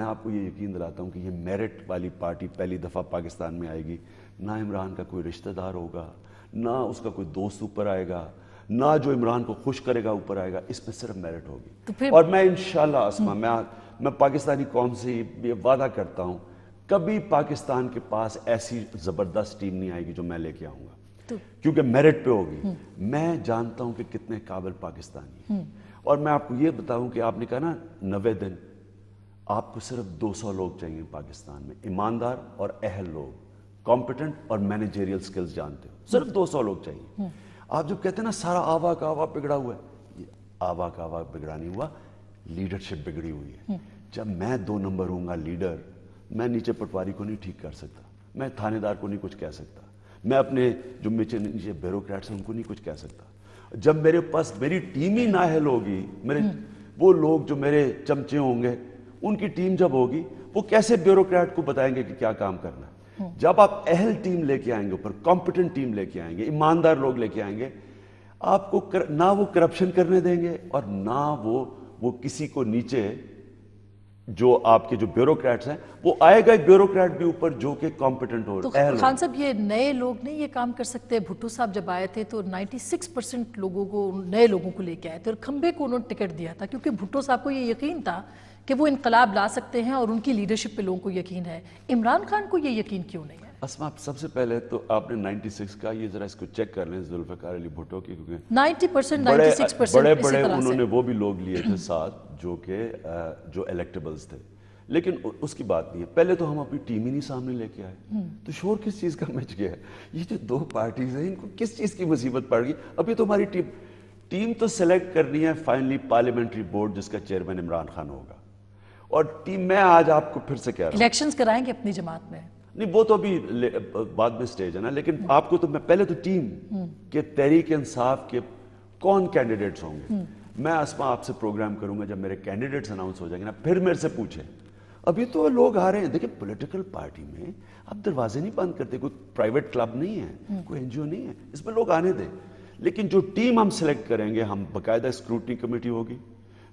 میں آپ کو یہ یقین دلاتا ہوں کہ یہ میرٹ والی پارٹی پہلی دفعہ پاکستان میں آئے گی. نہ عمران کا کوئی رشتہ دار ہوگا, نہ اس کا کوئی دوست اوپر آئے گا, نہ جو عمران کو خوش کرے گا اوپر آئے گا. اس میں صرف میرٹ ہوگی. اور میں انشاءاللہ اسما میں پاکستانی قوم سے یہ وعدہ کرتا ہوں, کبھی پاکستان کے پاس ایسی زبردست ٹیم نہیں آئے گی جو میں لے کے آؤں گا, کیونکہ میرٹ پہ ہوگی. میں جانتا ہوں کہ کتنے قابل پاکستانی ہیں. اور میں آپ کو یہ بتاؤں کہ آپ نے کہا نا 90 دن, آپ کو صرف 200 لوگ چاہیے پاکستان میں, ایماندار اور اہل لوگ, کمپیٹنٹ اور مینیجریل سکلز جانتے ہو, صرف 200 لوگ چاہیے. آپ جب کہتے ہیں نا سارا آوا کا آوا بگڑا ہوا ہے, یہ آوا کا آوا بگڑا نہیں ہوا, لیڈرشپ بگڑی ہوئی ہے. جب میں 2 نمبر ہوں گا لیڈر, میں نیچے پٹواری کو نہیں ٹھیک کر سکتا, میں تھانے دار کو نہیں کچھ کہہ سکتا, میں اپنے جو نیچے بیوروکریٹس ہیں ان کو نہیں کچھ کہہ سکتا. جب میرے پاس میری ٹیم ہی نااہل ہوگی, میرے وہ لوگ جو میرے چمچے ہوں گے, ان کی ٹیم جب ہوگی, وہ کیسے بیوروکریٹ کو بتائیں گے کہ کیا کام کرنا ہے؟ جب آپ اہل ٹیم لے کے آئیں گے, اوپر کمپیٹنٹ ٹیم لے کے آئیں گے, ایماندار لوگ لے کے آئیں گے, آپ کو نہ وہ کرپشن کرنے دیں گے اور نہ وہ کسی کو نیچے جو آپ کے جو بیوروکریٹس ہیں, وہ آئے گا ایک بیوروکریٹ بھی اوپر جو کہ کمپیٹنٹ ہو. تو خان صاحب یہ نئے لوگ نہیں یہ کام کر سکتے؟ بھٹو صاحب جب آئے تھے تو 96% لوگوں کو, نئے لوگوں کو لے کے آئے تھے, اور کھمبے کو انہوں نے ٹکٹ دیا تھا کیونکہ بھٹو صاحب کو یہ یقین تھا کہ وہ انقلاب لا سکتے ہیں اور ان کی لیڈرشپ پہ لوگوں کو یقین ہے. عمران خان کو یہ یقین کیوں نہیں ہے؟ اسما, سب سے پہلے تو آپ نے 96 کا یہ ذرا اس کو چیک کر لیں ذوالفقار علی بھٹو کی, کیونکہ 90% 96% بڑے انہوں نے وہ بھی لوگ لیے تھے ساتھ جو کہ جو الیکٹیبلز تھے. لیکن اس کی بات نہیں ہے, پہلے تو ہم اپنی ٹیم ہی نہیں سامنے لے کے آئے, تو شور کس چیز کا مچ گیا ہے؟ یہ جو 2 پارٹیز ہیں ان کو کس چیز کی مصیبت پڑ گئی؟ ابھی تو ہماری ٹیم تو سلیکٹ کرنی ہے فائنلی پارلیمنٹری بورڈ جس کا چیئرمین عمران خان ہوگا. اور ٹیم میں آج آپ کو پھر سے کہہ رہا ہوں, الیکشنز کرائیں گے اپنی جماعت میں؟ نہیں, وہ تو ابھی بعد میں سٹیج ہے نا, لیکن آپ کو تو میں پہلے تو ٹیم کہ تحریک انصاف کے کون کینڈیڈیٹس ہوں گے. میں اسما آپ سے پروگرام کروں گا جب میرے کینڈیڈیٹس اناؤنس ہو جائیں گے نا, پھر میرے سے پوچھیں. ابھی تو لوگ آ رہے ہیں. دیکھیں پولیٹیکل پارٹی میں آپ دروازے نہیں بند کرتے, کوئی پرائیویٹ کلب نہیں ہے, کوئی NGO نہیں ہے, اس میں لوگ آنے دیں. لیکن جو ٹیم ہم سلیکٹ کریں گے, ہم باقاعدہ اسکروٹنی کمیٹی ہوگی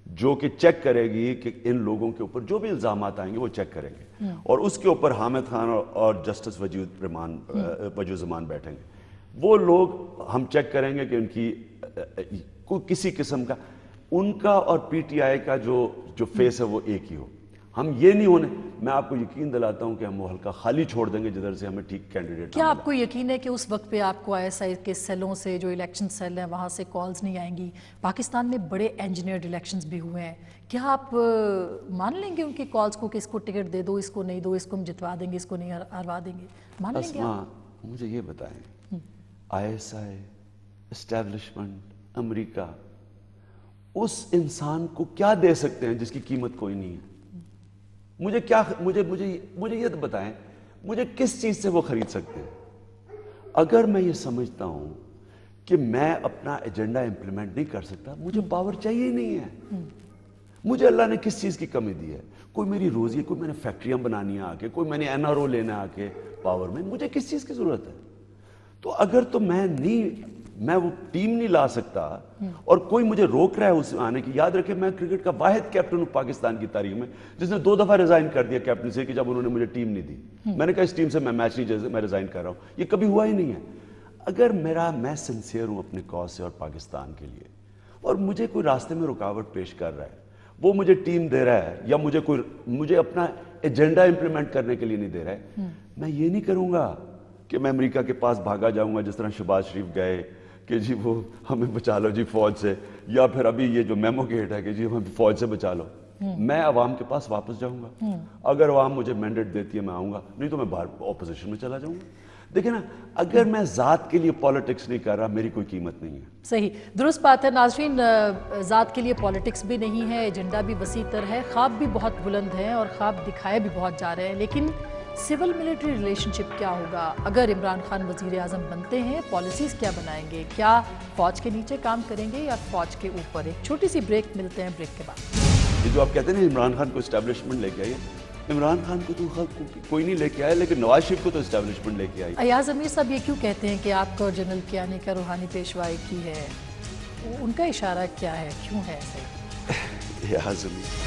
جو کہ چیک کرے گی کہ ان لوگوں کے اوپر جو بھی الزامات آئیں گے وہ چیک کریں گے, اور اس کے اوپر حامد خان اور جسٹس وجیہ زمان بیٹھیں گے. وہ لوگ ہم چیک کریں گے کہ ان کی کسی قسم کا ان کا اور PTI کا جو فیس ہے وہ ایک ہی ہو. ہم یہ نہیں ہونے, میں آپ کو یقین دلاتا ہوں کہ ہم وہ حلقہ خالی چھوڑ دیں گے جدھر سے ہمیں ٹھیک کینڈیڈیٹ. کیا آپ کو یقین ہے کہ اس وقت پہ آپ کو ISI کے سیلوں سے, جو الیکشن سیل ہیں وہاں سے کالز نہیں آئیں گی؟ پاکستان میں بڑے انجینئرڈ الیکشنز بھی ہوئے ہیں, کیا آپ مان لیں گے ان کی کالز کو کہ اس کو ٹکٹ دے دو, اس کو نہیں دو, اس کو ہم جتوا دیں گے, اس کو نہیں ہروا دیں گے؟ مان لیں گے آپ؟ مجھے یہ بتائیں, ISI اسٹیبلشمنٹ امریکہ اس انسان کو کیا دے سکتے ہیں جس کی قیمت کوئی نہیں ہے؟ مجھے یہ بتائیں, مجھے کس چیز سے وہ خرید سکتے ہیں؟ اگر میں یہ سمجھتا ہوں کہ میں اپنا ایجنڈا امپلیمنٹ نہیں کر سکتا, مجھے پاور چاہیے ہی نہیں ہے. مجھے اللہ نے کس چیز کی کمی دی ہے؟ کوئی میری روزی ہے, کوئی میں نے فیکٹریاں بنانی ہے آ کے, کوئی میں نے NRO لینا آ کے پاور میں, مجھے کس چیز کی ضرورت ہے؟ تو اگر تو میں وہ ٹیم نہیں لا سکتا اور کوئی مجھے روک رہا ہے اس آنے کی. یاد رکھیں میں کرکٹ کا واحد کیپٹن ہوں پاکستان کی تاریخ میں جس نے 2 دفعہ ریزائن کر دیا کیپٹن سے کہ جب انہوں نے مجھے ٹیم نہیں دی. میں نے کہا اس ٹیم سے میں میچ نہیں جیسے میں ریزائن کر رہا ہوں. یہ کبھی ہوا ہی نہیں ہے. اگر میں سنسیئر ہوں اپنے کاز سے اور پاکستان کے لیے, اور مجھے کوئی راستے میں رکاوٹ پیش کر رہا ہے, وہ مجھے ٹیم دے رہا ہے یا مجھے اپنا ایجنڈا امپلیمنٹ کرنے کے لیے نہیں دے رہا ہے, میں یہ نہیں کروں گا کہ میں امریکہ کے پاس بھاگا جاؤں گا جس طرح شہباز شریف گئے کہ جی وہ ہمیں بچا لو جی فوج سے, یا پھر ابھی یہ جو میمو گیٹ ہے کہ جی ہمیں فوج سے بچا لو. میں عوام کے پاس واپس جاؤں گا, اگر عوام مجھے مینڈیٹ دیتی ہے میں آؤں گا, نہیں تو میں باہر اپوزیشن میں چلا جاؤں گا. دیکھیں نا, اگر میں ذات کے لیے پالیٹکس نہیں کر رہا, میری کوئی قیمت نہیں ہے. صحیح, درست بات ہے. ناظرین, ذات کے لیے پالیٹکس بھی نہیں ہے, ایجنڈا بھی وسیع تر ہے, خواب بھی بہت بلند ہیں اور خواب دکھائے بھی بہت جا رہے ہیں, لیکن سول ملٹری ریلیشن شپ کیا ہوگا اگر عمران خان وزیر اعظم بنتے ہیں؟ پالیسیز کیا بنائیں گے؟ کیا فوج کے نیچے کام کریں گے یا فوج کے اوپر؟ ایک چھوٹی سی بریک, ملتے ہیں بریک کے بعد. یہ جو آپ کہتے ہیں نا عمران خان کو اسٹیبلشمنٹ لے کے آئیے, عمران خان کو تو کوئی نہیں لے کے آیا, لیکن نواز شریف کو تو اسٹیبلشمنٹ لے کے آئی. ایاز امیر صاحب یہ کیوں کہتے ہیں کہ آپ کو جنرل کیانی کا روحانی پیشوائی کی ہے؟ ان کا اشارہ کیا ہے, کیوں ہے ایسے؟ ایاز امیر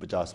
50,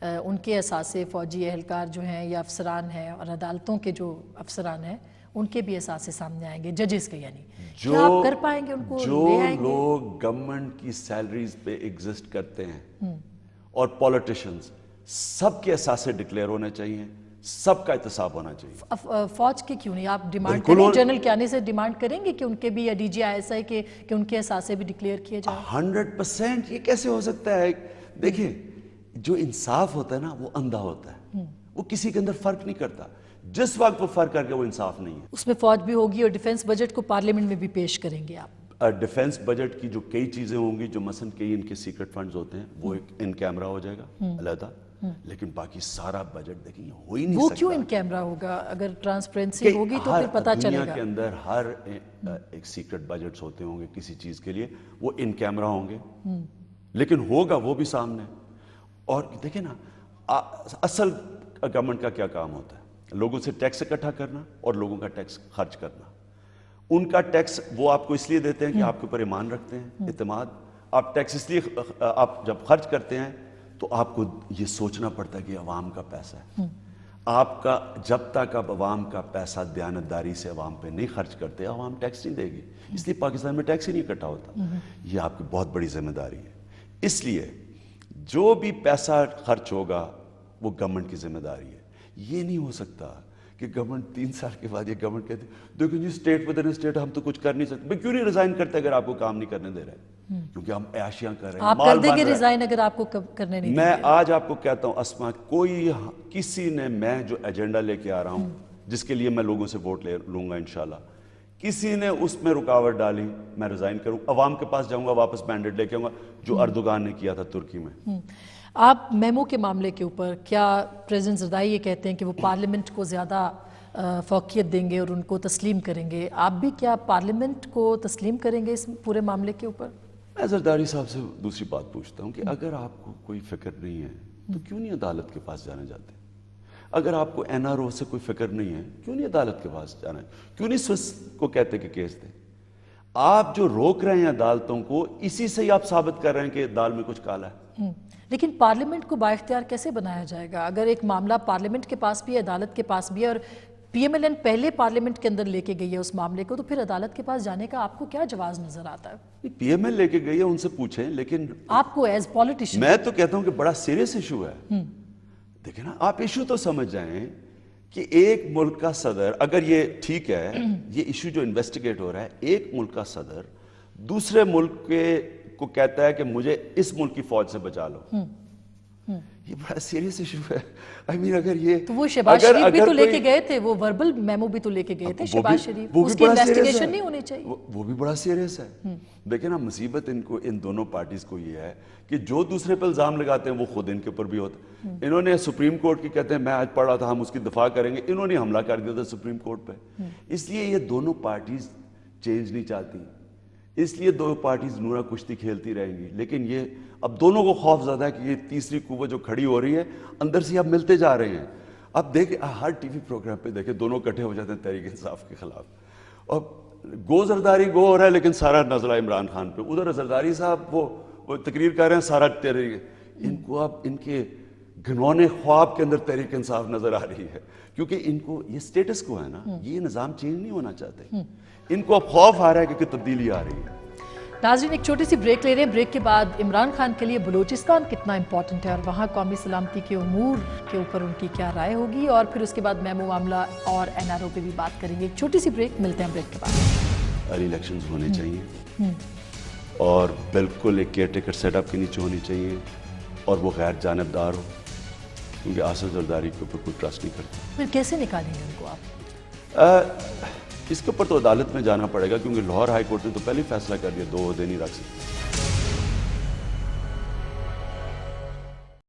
ان کے اثاثے فوجی اہلکار جو ہیں یا افسران ہیں اور عدالتوں کے جو افسران ہیں ان کے بھی اثاثے سامنے آئیں گے، ججز کے یعنی کیا آپ کر پائیں گے ان کو جو لے آئیں گے؟ لوگ گورنمنٹ کی سیلریز پہ ایگزسٹ کرتے ہیں اور پولیٹیشنز، سب کے اثاثے ڈکلیئر ہونے چاہیے، سب کا احتساب ہونا چاہیے۔ فوج کے کیوں نہیں آپ ڈیمانڈ کریں، جنرل کیانی سے ڈیمانڈ کریں گے کہ ان کے بھی، یا D G I S I کے، کہ ان کے اثاثے بھی ڈکلیئر کیے جائیں؟ 100% یہ کیسے ہو سکتا ہے؟ دیکھیں، جو انصاف ہوتا ہے نا وہ اندھا ہوتا ہے، وہ کسی کے اندر فرق نہیں کرتا، جس وقت وہ فرق کر کے وہ انصاف نہیں ہے۔ اس میں فوج بھی ہوگی اور ڈیفنس بجٹ کو پارلیمنٹ میں بھی پیش کریں گے آپ؟ ڈیفنس بجٹ کی جو کئی چیزیں ہوں گی، جو مثلا کئی ان کے سیکرٹ فنڈز ہوتے ہیں، وہ ایک ان کیمرہ ہو جائے گا علیحدہ، لیکن باقی سارا بجٹ دیکھیں ہو ہی نہیں وہ سکتا۔ کیوں ان کیمرہ ہوگا؟ اگر ٹرانسپیرنسی ہوگی تو پھر پتہ چلے گا۔ دنیا کے اندر ہر ایک سیکرٹ بجٹس ہوتے ہوں گے کسی چیز کے لیے، وہ ان کیمرہ ہوں گے، لیکن ہوگا وہ بھی سامنے۔ اور دیکھیں نا، اصل گورنمنٹ کا کیا کام ہوتا ہے؟ لوگوں سے ٹیکس اکٹھا کرنا اور لوگوں کا ٹیکس خرچ کرنا۔ ان کا ٹیکس وہ آپ کو اس لیے دیتے ہیں کہ آپ کے اوپر ایمان رکھتے ہیں، اعتماد۔ آپ ٹیکس اس لیے آپ جب خرچ کرتے ہیں تو آپ کو یہ سوچنا پڑتا ہے کہ عوام کا پیسہ ہے۔ آپ کا جب تک آپ عوام کا پیسہ دیانتداری سے عوام پہ نہیں خرچ کرتے، عوام ٹیکس نہیں دے گی۔ اس لیے پاکستان میں ٹیکس ہی نہیں اکٹھا ہوتا۔ یہ آپ کی بہت بڑی ذمہ داری ہے۔ اس لیے جو بھی پیسہ خرچ ہوگا وہ گورنمنٹ کی ذمہ داری ہے۔ یہ نہیں ہو سکتا کہ گورنمنٹ 3 سال کے بعد یہ گورنمنٹ کہتے دیکھو جی اسٹیٹ ودن اسٹیٹ ہم تو کچھ کر نہیں سکتے۔ کیوں نہیں ریزائن کرتے اگر آپ کو کام نہیں کرنے دے رہے؟ کیونکہ ہم عیاشیاں کر رہے ہیں، آپ مال کر دیں بن گے رہا ہے۔ ریزائن اگر آپ کو کرنے نہیں؟ میں آج آپ کو کہتا ہوں اسما، کوئی کسی نے، میں جو ایجنڈا لے کے آ رہا ہوں جس کے لیے میں لوگوں سے ووٹ لوں گا انشاءاللہ، کسی نے اس میں رکاوٹ ڈالی میں ریزائن کروں، عوام کے پاس جاؤں گا، واپس مینڈیٹ لے کے آؤں گا، جو اردوغان نے کیا تھا ترکی میں۔ آپ میمو کے معاملے کے اوپر کیا پریزیڈنٹ زرداری یہ کہتے ہیں کہ وہ پارلیمنٹ کو زیادہ فوقیت دیں گے اور ان کو تسلیم کریں گے؟ آپ بھی کیا پارلیمنٹ کو تسلیم کریں گے اس پورے معاملے کے اوپر؟ میں زرداری صاحب سے دوسری بات پوچھتا ہوں کہ اگر آپ کو کوئی فکر نہیں ہے تو کیوں نہیں عدالت کے پاس جانے جاتے؟ اگر آپ کو این آر او سے کوئی فکر نہیں ہے کیوں نہیں عدالت کے پاس جانا ہے؟ کیوں نہیں سوئس کو کہتے کہ کیس دیں؟ آپ جو روک رہے ہیں عدالتوں کو، اسی سے ہی آپ ثابت کر رہے ہیں کہ دال میں کچھ کالا ہے۔ لیکن پارلیمنٹ کو بااختیار کیسے بنایا جائے گا اگر ایک معاملہ پارلیمنٹ کے پاس بھی ہے، عدالت کے پاس بھی ہے، اور پی ایم ایل این پہلے پارلیمنٹ کے اندر لے کے گئی ہے اس معاملے کو، تو پھر عدالت کے پاس جانے کا آپ کو کیا جواز نظر آتا ہے؟ پی ایم ایل لے کے گئی ہے، ان سے پوچھیں، لیکن آپ کو ایز پولیٹیشین میں تو کہتا ہوں کہ بڑا سیریس ایشو ہے۔ دیکھیں نا، آپ ایشو تو سمجھ جائیں کہ ایک ملک کا صدر، اگر یہ ٹھیک ہے، یہ ایشو جو انویسٹیگیٹ ہو رہا ہے، ایک ملک کا صدر دوسرے ملک کو کہتا ہے کہ مجھے اس ملک کی فوج سے بچا لو، یہ بڑا سیریس ایشو ہے۔ آئی مین اگر یہ تو وہ شہباز شریف بھی تو لے کے گئے تھے، وہ وربل میمو بھی تو لے کے گئے تھے شہباز شریف، اس کی انویسٹیگیشن نہیں ہونی چاہیے؟ وہ بھی بڑا سیریس ہے۔ دیکھیں نا، مصیبت ان دونوں پارٹیز کو یہ ہے کہ جو دوسرے پہ الزام لگاتے ہیں وہ خود ان کے اوپر بھی ہوتا ہے۔ انہوں نے سپریم کورٹ کی، کہتے ہیں میں آج پڑھ رہا تھا ہم اس کی دفاع کریں گے، انہوں نے حملہ کر دیا تھا سپریم کورٹ پہ۔ اس لیے یہ دونوں پارٹیز چینج نہیں چاہتی، اس لیے دو پارٹیز نورا کشتی کھیلتی رہیں گی۔ لیکن یہ اب دونوں کو خوف زیادہ ہے کہ یہ تیسری قوت جو کھڑی ہو رہی ہے اندر سے اب ملتے جا رہے ہیں۔ اب دیکھیں ہر ٹی وی پروگرام پہ دیکھیں دونوں اکٹھے ہو جاتے ہیں تحریک انصاف کے خلاف، اور گو زرداری گو ہو رہا ہے لیکن سارا نظر عمران خان پہ، ادھر زرداری صاحب وہ تقریر کر رہے ہیں، سارا تحریک، ان کو اب ان کے گھنونے خواب کے اندر تحریک انصاف نظر آ رہی ہے، کیونکہ ان کو یہ سٹیٹس کو ہے نا، یہ نظام چینج نہیں ہونا چاہتے، ان کو اب خوف آ رہا ہے کہ تبدیلی آ رہی ہے۔ ناظرین ایک چھوٹی سی بریک لے رہے ہیں، بریک کے بعد عمران خان کے لیے بلوچستان کتنا امپورٹنٹ ہے اور وہاں قومی سلامتی کے امور کے اوپر ان کی کیا رائے ہوگی، اور پھر اس کے بعد میمو معاملہ اور این آر او پہ بھی بات کریں گے۔ ایک چھوٹی سی بریک، ملتے ہیں بریک کے بعد۔ الیکشنز ہونے چاہیے اور بالکل ایک کیئر ٹیکر سیٹ اپ کے نیچے ہونی چاہیے، اور وہ غیر جانبدار ہو، کیونکہ آصف زرداری کے اوپر کوئی ٹرسٹ نہیں کرتا۔ پھر کیسے نکالیں گے ان کو آپ؟ اس کے اوپر تو عدالت میں جانا پڑے گا، کیونکہ لاہور ہائی کورٹ نے تو پہلے ہی فیصلہ کر دیا 2 عہدے نہیں رکھ سکتے۔